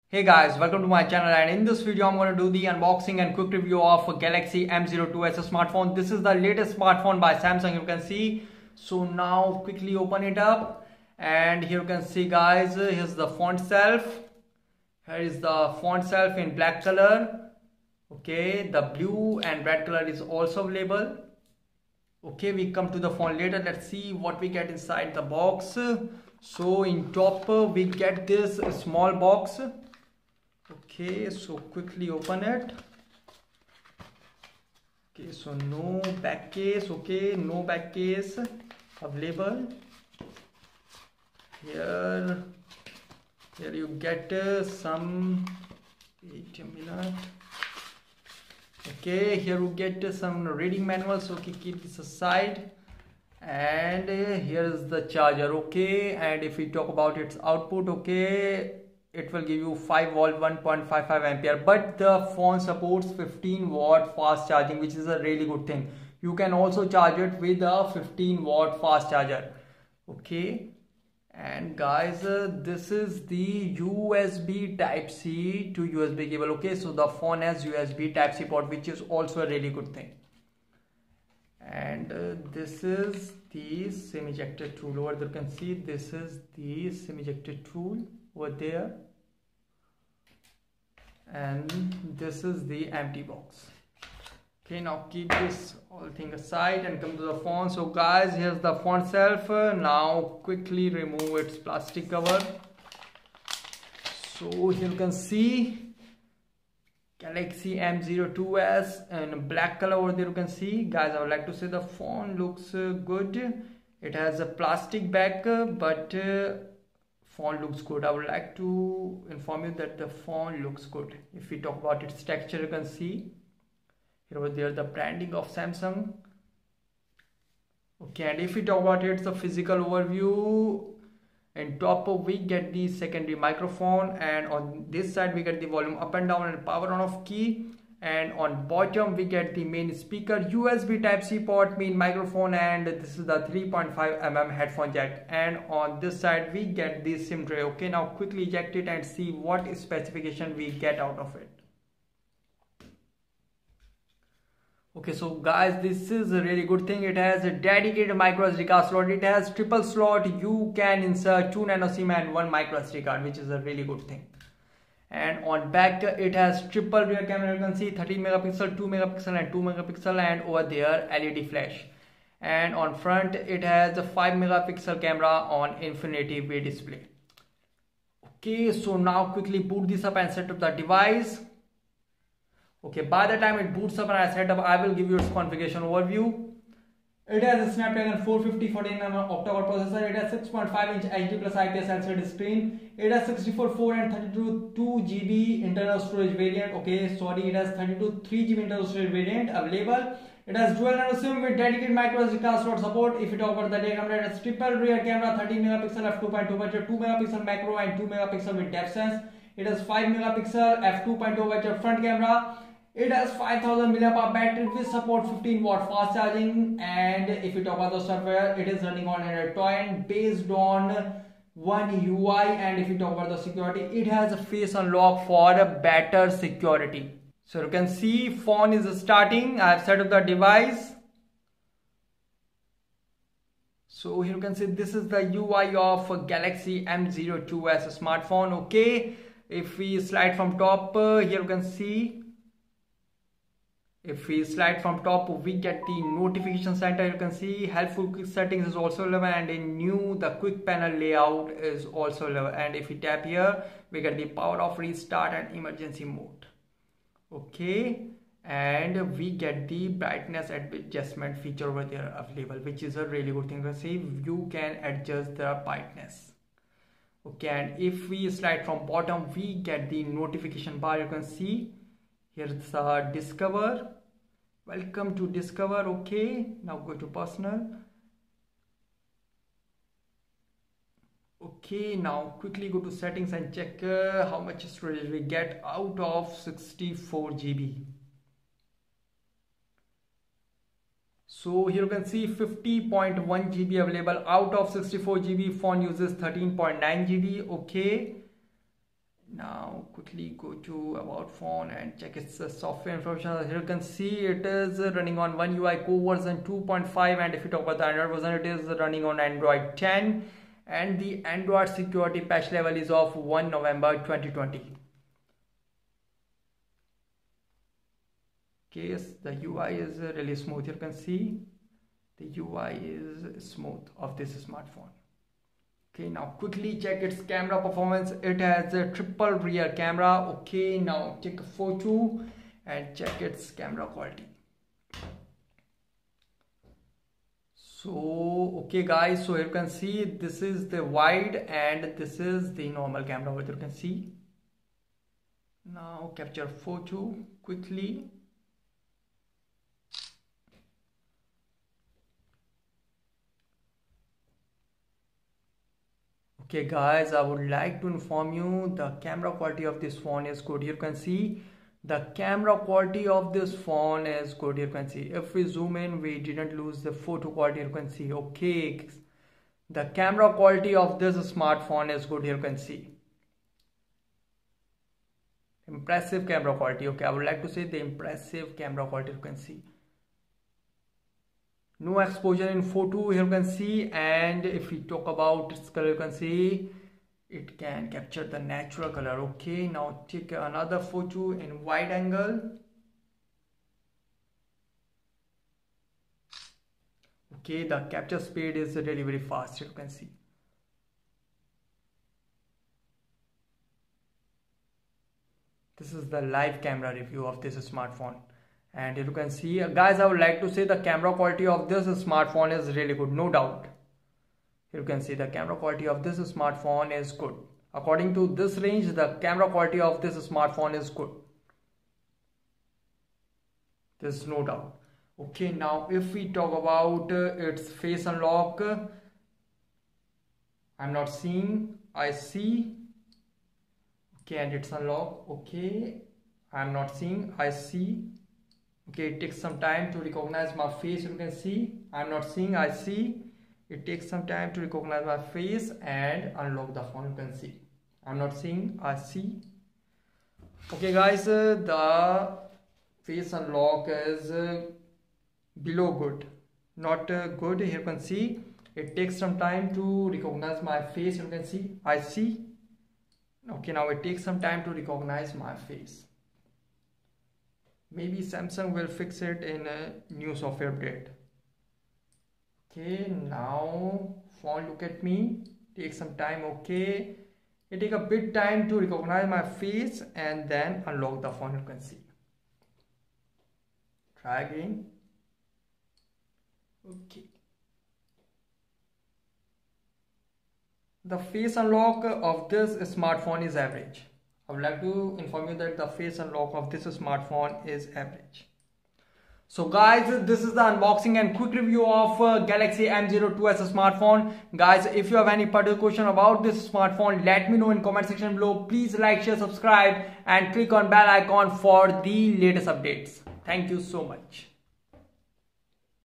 Hey guys, welcome to my channel, and in this video I'm going to do the unboxing and quick review of Galaxy M02s smartphone. This is the latest smartphone by Samsung, you can see. So now quickly open it up, and here you can see guys, here's the font self. Here is the font self in black color. Okay, the blue and red color is also available. Okay, we come to the phone later. Let's see what we get inside the box. So in top we get this small box. Okay, so quickly open it. Okay, so no back case. Okay, no back case available. Here you get some, wait a minute. Okay, here you get some reading manuals. Okay, keep this aside. And here is the charger. Okay, and if we talk about its output, okay, it will give you 5 volt 1.55 ampere, but the phone supports 15 watt fast charging, which is a really good thing. You can also charge it with a 15 watt fast charger. Okay, and guys, this is the USB type C to USB cable. Okay, so the phone has USB type C port, which is also a really good thing. And this is the SIM ejector tool. Over there you can see this is the SIM ejector tool over there, and this is the empty box. Okay, now keep this all thing aside and come to the phone. So guys, here's the phone itself. Now quickly remove its plastic cover. So here you can see Galaxy M02s in black color. Over there you can see guys, I would like to say the phone looks good. It has a plastic back, but phone looks good. I would like to inform you that the phone looks good. If we talk about its texture, you can see here over there the branding of Samsung. Okay, and if we talk about its physical overview, in top we get the secondary microphone, and on this side we get the volume up and down and power on off key, and on bottom we get the main speaker, USB type C port, main microphone, and this is the 3.5mm headphone jack, and on this side we get the SIM tray. Okay, now quickly eject it and see what specification we get out of it. Okay, so guys, this is a really good thing. It has a dedicated micro SD card slot. It has triple slot. You can insert 2 nano SIM and 1 micro SD card, which is a really good thing. And on back it has triple rear camera. You can see 13 megapixel, 2 megapixel and 2 megapixel, and over there LED flash. And on front it has a 5 megapixel camera on infinity way display. Okay, so now quickly boot this up and set up the device. Okay, by the time it boots up and I set up, I will give you its configuration overview. It has a Snapdragon 450 14nm octa-core processor. It has 6.5-inch HD plus IPS LCD screen. It has 64, 4 and 32 2GB internal storage variant. Okay, sorry, it has 32 3GB internal storage variant available. It has dual nano SIM with dedicated micro SD card slot support. If you talk about the rear camera, it has triple rear camera, 13 megapixel f2.2 aperture, 2 megapixel macro and 2 megapixel with depth sense. It has 5 megapixel f2.2 aperture front camera. It has 5000 mAh battery with support 15 watt fast charging, and if you talk about the software, it is running on Android Toy based on One UI, and if you talk about the security, it has a face unlock for a better security. So you can see phone is starting. I have set up the device. So here you can see this is the UI of Galaxy M02s smartphone. Okay, if we slide from top, here you can see. If we slide from top, we get the notification center. You can see helpful quick settings is also available, and in new the quick panel layout is also available. And if we tap here, we get the power off, restart and emergency mode. Okay, and we get the brightness adjustment feature over there available, which is a really good thing. You can see you can adjust the brightness. Okay, and if we slide from bottom, we get the notification bar. You can see here's the Discover. Welcome to Discover. Okay, now go to personal. Okay, now quickly go to settings and check how much storage we get out of 64 GB. So here you can see 50.1 GB available out of 64 GB. Phone uses 13.9 GB. Okay, Now quickly go to about phone and check its software information. Here you can see it is running on One UI Core version 2.5, and if you talk about the Android version, it is running on Android 10, and the Android security patch level is of 1 November 2020. Okay, yes, the UI is really smooth. Here you can see the UI is smooth of this smartphone. Okay, now quickly check its camera performance. It has a triple rear camera. Okay, now take a photo and check its camera quality. So okay guys, so here you can see this is the wide and this is the normal camera, what you can see. Now capture photo quickly. Okay guys, I would like to inform you the camera quality of this phone is good. Here you can see the camera quality of this phone is good. Here you can see if we zoom in, we didn't lose the photo quality. You can see okay, the camera quality of this smartphone is good. Here you can see impressive camera quality. Okay, I would like to say the impressive camera quality. You can see no exposure in photo. Here you can see, and if we talk about its color, you can see it can capture the natural color. Okay, now take another photo in wide angle. Okay, the capture speed is really very fast. You can see this is the live camera review of this smartphone. And you can see guys, I would like to say the camera quality of this smartphone is really good, no doubt. You can see the camera quality of this smartphone is good. According to this range, the camera quality of this smartphone is good. There's no doubt. Okay, now if we talk about its face unlock, I'm not seeing, I see. Okay, and it's unlock. Okay, I'm not seeing, I see. Okay, it takes some time to recognize my face. You can see I'm not seeing, I see. It takes some time to recognize my face and unlock the phone. You can see I'm not seeing, I see. Okay guys, the face unlock is below good, not good. Here you can see it takes some time to recognize my face. You can see I see. Okay, now it takes some time to recognize my face. Maybe Samsung will fix it in a new software update. Okay, now phone look at me, take some time. Okay, it take a bit time to recognize my face and then unlock the phone. You can see. Try again. Okay, the face unlock of this smartphone is average. I would like to inform you that the face unlock of this smartphone is average. So guys, this is the unboxing and quick review of Galaxy M02s Smartphone. Guys, if you have any particular question about this smartphone, let me know in comment section below. Please like, share, subscribe and click on bell icon for the latest updates. Thank you so much.